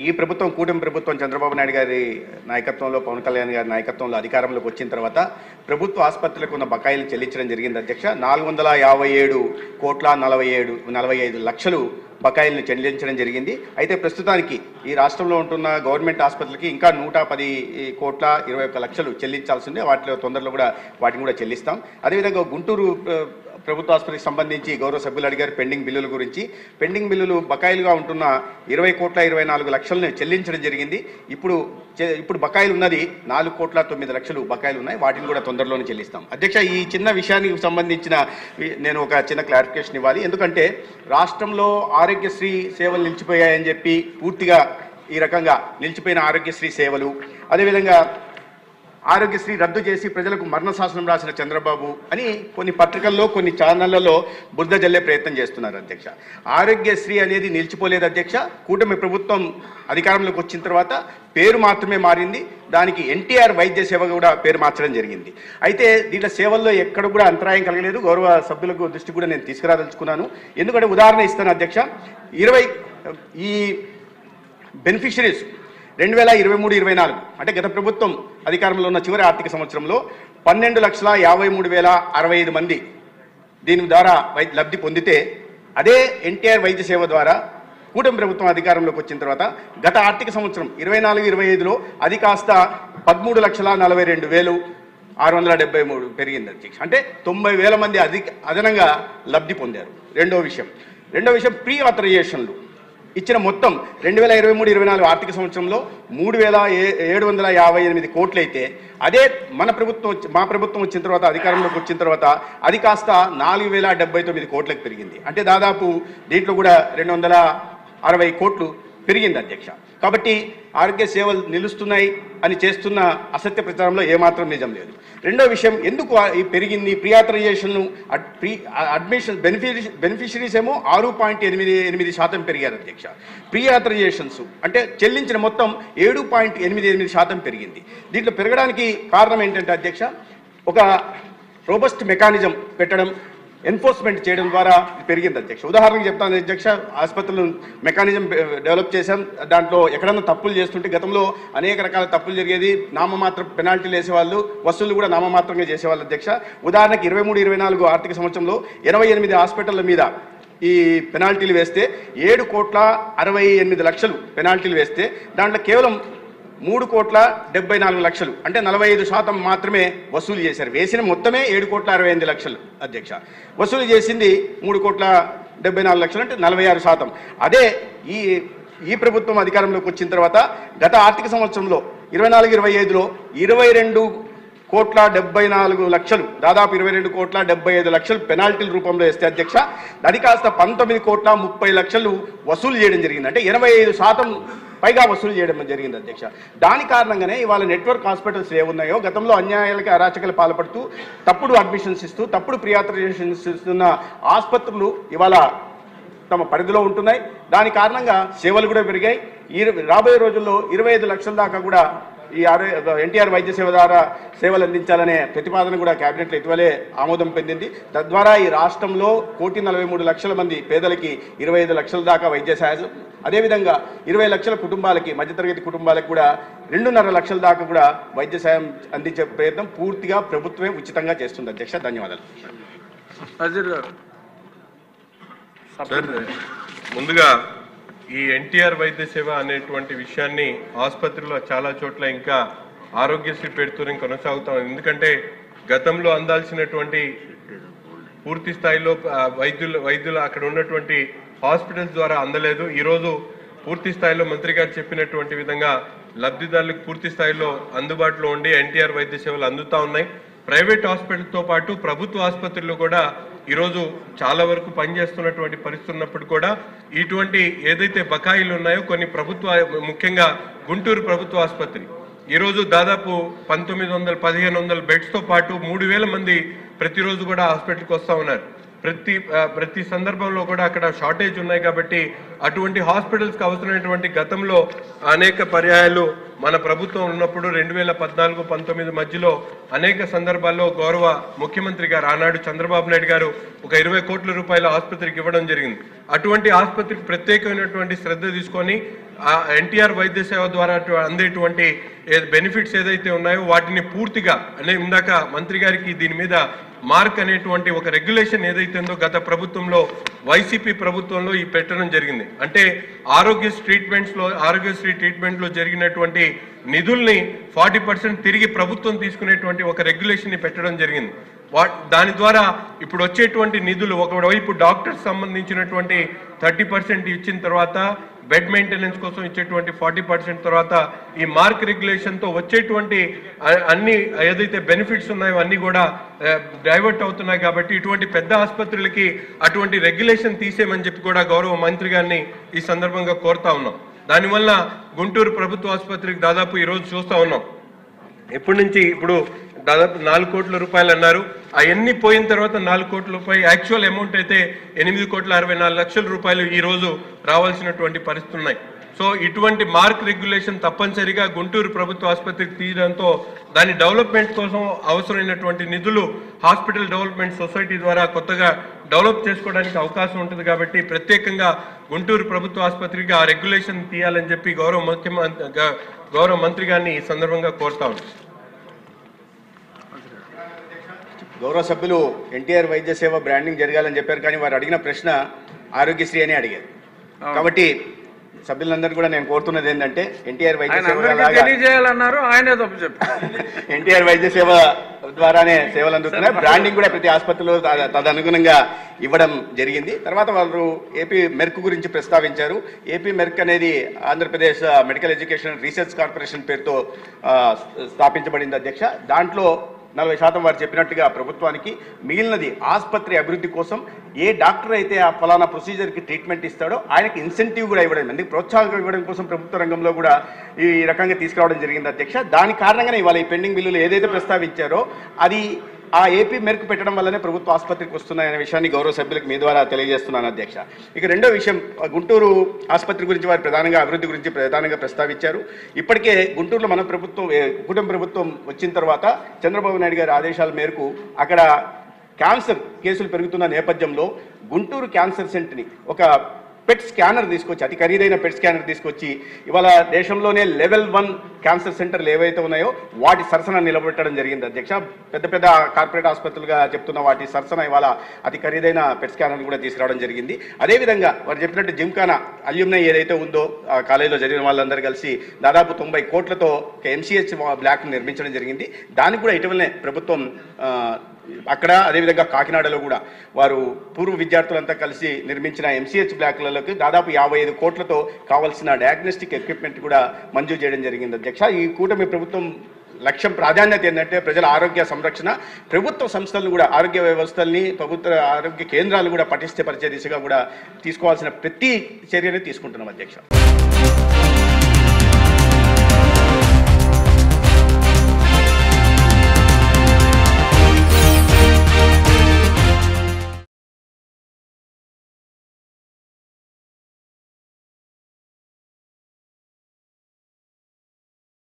ఈ ప్రభుత్వం కూటమి ప్రభుత్వం చంద్రబాబు నాయుడు గారి నాయకత్వంలో, పవన్ కళ్యాణ్ గారి నాయకత్వంలో అధికారంలోకి వచ్చిన తర్వాత ప్రభుత్వ ఆసుపత్రులకు ఉన్న బకాయిలు చెల్లించడం జరిగింది అధ్యక్ష. 457,47,45 లక్షలు బకాయిలను చెల్లించడం జరిగింది. అయితే ప్రస్తుతానికి ఈ రాష్ట్రంలో ఉంటున్న గవర్నమెంట్ ఆసుపత్రులకి ఇంకా 110,21 లక్షలు చెల్లించాల్సిందే. వాటిలో తొందరలో కూడా వాటిని కూడా చెల్లిస్తాం. అదేవిధంగా గుంటూరు ప్రభుత్వ ఆసుపత్రికి సంబంధించి గౌరవ సభ్యులు అడిగారు పెండింగ్ బిల్లుల గురించి. పెండింగ్ బిల్లులు బకాయిలుగా ఉంటున్న 20,24 లక్షలను చెల్లించడం జరిగింది. ఇప్పుడు బకాయిలు ఉన్నది 4,09 లక్షలు బకాయిలు ఉన్నాయి. వాటిని కూడా తొందరలోనే చెల్లిస్తాం. అధ్యక్ష, ఈ చిన్న విషయానికి సంబంధించిన నేను ఒక చిన్న క్లారిఫికేషన్ ఇవ్వాలి. ఎందుకంటే రాష్ట్రంలో ఆరోగ్యశ్రీ సేవలు నిలిచిపోయాయని చెప్పి పూర్తిగా ఈ రకంగా నిలిచిపోయిన ఆరోగ్యశ్రీ సేవలు, అదేవిధంగా ఆరోగ్యశ్రీ రద్దు చేసి ప్రజలకు మరణ శాసనం రాసిన చంద్రబాబు అని కొన్ని పత్రికల్లో, కొన్ని ఛానళ్లలో బురద జల్లే ప్రయత్నం చేస్తున్నారు అధ్యక్ష. ఆరోగ్యశ్రీ అనేది నిలిచిపోలేదు అధ్యక్ష. కూటమి ప్రభుత్వం అధికారంలోకి వచ్చిన తర్వాత పేరు మాత్రమే మారింది. దానికి ఎన్టీఆర్ వైద్య సేవ కూడా పేరు మార్చడం జరిగింది. అయితే దీంట్లో సేవల్లో ఎక్కడ కూడా అంతరాయం కలగలేదు. గౌరవ సభ్యులకు దృష్టి కూడా నేను తీసుకురాదలుచుకున్నాను. ఎందుకంటే ఉదాహరణ ఇస్తాను అధ్యక్ష. ఈ బెనిఫిషరీస్ 2023-24 అంటే గత ప్రభుత్వం అధికారంలో ఉన్న చివరి ఆర్థిక సంవత్సరంలో 12,53,065 మంది దీని ద్వారా లబ్ధి పొందితే, అదే ఎన్టీఆర్ వైద్య సేవ ద్వారా కూటమి ప్రభుత్వం అధికారంలోకి వచ్చిన తర్వాత గత ఆర్థిక సంవత్సరం 24-25లో అది కాస్త 13,42,673 పెరిగింది అధ్యక్ష. అంటే 90,000 మంది అదనంగా లబ్ధి పొందారు. రెండో విషయం ప్రీ ఆథరైజేషన్లు ఇచ్చిన మొత్తం 2023-24 ఆర్థిక సంవత్సరంలో 3,758 కోట్లు అయితే, అదే మా ప్రభుత్వం వచ్చిన తర్వాత అధికారంలోకి వచ్చిన తర్వాత అది కాస్త 4,079 కోట్లకు పెరిగింది. అంటే దాదాపు దీంట్లో కూడా 260 కోట్లు పెరిగింది అధ్యక్ష. కాబట్టి ఆరోగ్య సేవలు నిలుస్తున్నాయి అని చేస్తున్న అసత్య ప్రచారంలో ఏమాత్రం నిజం లేదు. రెండో విషయం, ఎందుకు ఈ పెరిగింది ప్రీ ఆథరైజేషన్, అడ్మిషన్ బెనిఫిషరీస్ ఏమో 6.88% పెరిగారు అధ్యక్ష. ప్రీ ఆథరైజేషన్స్ అంటే చెల్లించిన మొత్తం 7.88% పెరిగింది. దీంట్లో పెరగడానికి కారణం ఏంటంటే అధ్యక్ష, ఒక రోబస్ట్ మెకానిజం పెట్టడం, ఎన్ఫోర్స్మెంట్ చేయడం ద్వారా పెరిగింది అధ్యక్ష. ఉదాహరణకు చెప్తాను అధ్యక్ష, ఆసుపత్రులు మెకానిజం డెవలప్ చేశాం. దాంట్లో ఎక్కడన్నా తప్పులు చేస్తుంటే గతంలో అనేక రకాల తప్పులు జరిగేది. నామమాత్రం పెనాల్టీలు వేసేవాళ్ళు, వసూళ్లు కూడా నామమాత్రంగా చేసేవాళ్ళు అధ్యక్ష. ఉదాహరణకి 23-24 ఆర్థిక సంవత్సరంలో 88 హాస్పిటళ్ల మీద ఈ పెనాల్టీలు వేస్తే 7,68 లక్షలు పెనాల్టీలు వేస్తే దాంట్లో కేవలం 3,74 లక్షలు అంటే 45% మాత్రమే వసూలు చేశారు. వేసిన మొత్తమే 7,68 లక్షలు అధ్యక్ష. వసూలు చేసింది 3,74 లక్షలు అంటే 46%. అదే ఈ ప్రభుత్వం అధికారంలోకి వచ్చిన తర్వాత గత ఆర్థిక సంవత్సరంలో 24-25లో 22,74 లక్షలు, దాదాపు 22,75 లక్షలు పెనాల్టీల రూపంలో వేస్తే అధ్యక్ష, అది కాస్త 19,30 లక్షలు వసూలు చేయడం జరిగింది. అంటే 85% పైగా వసూలు చేయడం జరిగింది అధ్యక్ష. దాని కారణంగానే ఇవాళ నెట్వర్క్ హాస్పిటల్స్ ఏమున్నాయో గతంలో అన్యాయాలకి, అరాచకాలు పాల్పడుతూ తప్పుడు అడ్మిషన్స్ ఇస్తూ తప్పుడు ప్రీ ఆథరైజేషన్స్ ఇస్తున్న ఆసుపత్రులు ఇవాళ తమ పరిధిలో ఉంటున్నాయి. దాని కారణంగా సేవలు కూడా పెరిగాయి. రాబోయే రోజుల్లో 25 లక్షల దాకా కూడా ఈ ఎన్టీఆర్ వైద్య సేవ ద్వారా సేవలు అందించాలనే ప్రతిపాదన కూడా కేబినెట్లో ఇటీవలే ఆమోదం పొందింది. తద్వారా ఈ రాష్ట్రంలో 1,43,00,000 మంది పేదలకి 25 లక్షల దాకా వైద్య సాయం, అదేవిధంగా 20 లక్షల కుటుంబాలకి, మధ్యతరగతి కుటుంబాలకు కూడా 2.5 లక్షల దాకా కూడా వైద్య సాయం అందించే ప్రయత్నం పూర్తిగా ప్రభుత్వమే ఉచితంగా చేస్తుంది అధ్యక్ష. ధన్యవాదాలు. ముందుగా ఈ ఎన్టీఆర్ వైద్య సేవ అనేటువంటి విషయాన్ని ఆసుపత్రిలో చాలా చోట్ల ఇంకా ఆరోగ్యశ్రీ పెడుతూనే కొనసాగుతాం. ఎందుకంటే గతంలో అందాల్సినటువంటి పూర్తి స్థాయిలో వైద్యులు అక్కడ ఉన్నటువంటి హాస్పిటల్స్ ద్వారా అందలేదు. ఈరోజు పూర్తి స్థాయిలో మంత్రి గారు చెప్పినటువంటి విధంగా లబ్ధిదారులకు పూర్తి స్థాయిలో అందుబాటులో ఉండి ఎన్టీఆర్ వైద్య సేవలు అందుతా ఉన్నాయి. ప్రైవేట్ హాస్పిటల్తో పాటు ప్రభుత్వ ఆసుపత్రులు కూడా ఈరోజు చాలా వరకు పనిచేస్తున్నటువంటి పరిస్థితి ఉన్నప్పుడు కూడా ఇటువంటి ఏదైతే బకాయిలు ఉన్నాయో కొన్ని ప్రభుత్వ, ముఖ్యంగా గుంటూరు ప్రభుత్వ ఆసుపత్రి ఈరోజు దాదాపు 1,900-1,500 బెడ్స్తో పాటు 3,000 మంది ప్రతిరోజు కూడా హాస్పిటల్కి వస్తూ ఉన్నారు. ప్రతి సందర్భంలో కూడా అక్కడ షార్టేజ్ ఉన్నాయి. కాబట్టి అటువంటి హాస్పిటల్స్కి అవసరమైనటువంటి గతంలో అనేక పర్యాయాలు మన ప్రభుత్వం ఉన్నప్పుడు 2014-19 మధ్యలో అనేక సందర్భాల్లో గౌరవ ముఖ్యమంత్రి గారు ఆనాడు చంద్రబాబు నాయుడు గారు ఒక 20 కోట్ల రూపాయల ఆసుపత్రికి ఇవ్వడం జరిగింది. అటువంటి ఆసుపత్రికి ప్రత్యేకమైనటువంటి శ్రద్ధ తీసుకొని ఎన్టీఆర్ వైద్య సేవ ద్వారా అందేటువంటి బెనిఫిట్స్ ఏదైతే ఉన్నాయో వాటిని పూర్తిగా ఇందాక మంత్రి గారికి దీని మీద మార్క్ అనేటువంటి ఒక రెగ్యులేషన్ ఏదైతే ఉందో గత ప్రభుత్వంలో వైసీపీ ప్రభుత్వంలో ఈ పెట్టడం జరిగింది. అంటే ఆరోగ్యశ్రీ ట్రీట్మెంట్లో జరిగినటువంటి నిధుల్ని 40% తిరిగి ప్రభుత్వం తీసుకునేటువంటి ఒక రెగ్యులేషన్ ని పెట్టడం జరిగింది. దాని ద్వారా ఇప్పుడు వచ్చేటువంటి నిధులు ఒకవైపు డాక్టర్స్ సంబంధించినటువంటి 30% ఇచ్చిన తర్వాత బెడ్ మెయింటెనెన్స్ కోసం ఇచ్చేటువంటి 40% తర్వాత ఈ మార్క్ రెగ్యులేషన్ తో వచ్చేటువంటి అన్ని ఏదైతే బెనిఫిట్స్ ఉన్నాయో అన్ని కూడా డైవర్ట్ అవుతున్నాయి. కాబట్టి ఇటువంటి పెద్ద ఆసుపత్రులకి అటువంటి రెగ్యులేషన్ తీసేయమని చెప్పి కూడా గౌరవ మంత్రి గారిని ఈ సందర్భంగా కోరుతా ఉన్నాం. దానివల్ల గుంటూరు ప్రభుత్వ ఆసుపత్రికి దాదాపు ఈరోజు చూస్తా ఉన్నాం ఇప్పుడు దాదాపు 4 కోట్ల రూపాయలు అన్నారు. అవన్నీ పోయిన తర్వాత 4 కోట్ల రూపాయలు యాక్చువల్ అమౌంట్ అయితే 8,64,00,000 రూపాయలు ఈ రోజు రావాల్సినటువంటి పరిస్థితులు ఉన్నాయి. సో ఇటువంటి మార్క్ రెగ్యులేషన్ తప్పనిసరిగా గుంటూరు ప్రభుత్వ ఆసుపత్రికి తీయడంతో దాని డెవలప్మెంట్ కోసం అవసరమైనటువంటి నిధులు హాస్పిటల్ డెవలప్మెంట్ సొసైటీ ద్వారా కొత్తగా డెవలప్ చేసుకోవడానికి అవకాశం ఉంటుంది. కాబట్టి ప్రత్యేకంగా గుంటూరు ప్రభుత్వ ఆసుపత్రికి ఆ రెగ్యులేషన్ తీయాలని చెప్పి గౌరవ మంత్రి గారిని ఈ సందర్భంగా కోరుతా ఉన్నాం. గౌరవ సభ్యులు ఎన్టీఆర్ వైద్య సేవ బ్రాండింగ్ జరగాలని చెప్పారు, కానీ వారు అడిగిన ప్రశ్న ఆరోగ్యశ్రీ అని అడిగారు. కాబట్టి సభ్యులందరూ కూడా నేను కోరుతున్నది ఏంటంటే ఎన్టీఆర్ వైద్య సేవ ద్వారానే సేవలు అందుతున్నాయి. బ్రాండింగ్ కూడా ప్రతి ఆసుపత్రిలో తదనుగుణంగా ఇవ్వడం జరిగింది. తర్వాత వాళ్ళు ఏపీ మెర్క్ గురించి ప్రస్తావించారు. ఏపీ మెర్క్ అనేది Andhra Pradesh medical education research corporation పేరుతో స్థాపించబడింది అధ్యక్ష. దాంట్లో 40% వారు చెప్పినట్టుగా ప్రభుత్వానికి మిగిలినది ఆసుపత్రి అభివృద్ధి కోసం ఏ డాక్టర్ అయితే ఆ ఫలానా ప్రొసీజర్కి ట్రీట్మెంట్ ఇస్తాడో ఆయనకి ఇన్సెంటివ్ కూడా ఇవ్వడం, అందుకు ప్రోత్సాహం ఇవ్వడం కోసం ప్రభుత్వ రంగంలో కూడా ఈ రకంగా తీసుకురావడం జరిగింది అధ్యక్ష. దాని కారణంగానే ఇవాళ ఈ పెండింగ్ బిల్లులు ఏదైతే ప్రస్తావించారో అది ఆ ఏపీ మెరుగు పెట్టడం వల్లనే ప్రభుత్వ ఆసుపత్రికి వస్తున్నాయనే విషయాన్ని గౌరవ సభ్యులకు మీ ద్వారా తెలియజేస్తున్నాను అధ్యక్ష. ఇక రెండో విషయం, గుంటూరు ఆసుపత్రి గురించి వారు ప్రధానంగా అభివృద్ధి గురించి ప్రధానంగా ప్రస్తావించారు. ఇప్పటికే గుంటూరులో మన కుటుంబ ప్రభుత్వం వచ్చిన తర్వాత చంద్రబాబు నాయుడు గారి ఆదేశాల మేరకు అక్కడ క్యాన్సర్ కేసులు పెరుగుతున్న నేపథ్యంలో గుంటూరు క్యాన్సర్ సెంటర్ని ఒక పెట్ స్కానర్ తీసుకొచ్చి, అతి ఖరీదైన పెట్ స్కానర్ తీసుకొచ్చి ఇవాళ దేశంలోనే లెవెల్ 1 క్యాన్సర్ సెంటర్లు ఏవైతే ఉన్నాయో వాటి సరసన నిలబెట్టడం జరిగింది అధ్యక్ష. పెద్ద పెద్ద కార్పొరేట్ ఆసుపత్రులుగా చెప్తున్న వాటి సరసన ఇవాళ అతి ఖరీదైన పెట్ స్కానర్ కూడా తీసుకురావడం జరిగింది. అదేవిధంగా వారు చెప్పినట్టు జిమ్ఖానా అల్యూమినై ఏదైతే ఉందో ఆ కాలేజీలో జరిగిన వాళ్ళందరూ కలిసి దాదాపు 90 కోట్లతో ఎంసీహెచ్ బ్లాక్ నిర్మించడం జరిగింది. దానికి కూడా ఇటీవలనే ప్రభుత్వం అక్కడ అదేవిధంగా కాకినాడలో కూడా వారు పూర్వ విద్యార్థులంతా కలిసి నిర్మించిన ఎంసీహెచ్ బ్లాక్లలోకి దాదాపు 55 కోట్లతో కావాల్సిన డయాగ్నోస్టిక్ ఎక్విప్మెంట్ కూడా మంజూరు చేయడం జరిగింది అధ్యక్ష. ఈ కూటమి ప్రభుత్వం లక్ష్యం ప్రాధాన్యత ఏంటంటే ప్రజల ఆరోగ్య సంరక్షణ, ప్రభుత్వ సంస్థలను కూడా ఆరోగ్య వ్యవస్థల్ని ప్రభుత్వ ఆరోగ్య కేంద్రాలు కూడా పటిష్టపరిచే దిశగా కూడా తీసుకోవాల్సిన ప్రతి చర్యని తీసుకుంటున్నాం అధ్యక్ష.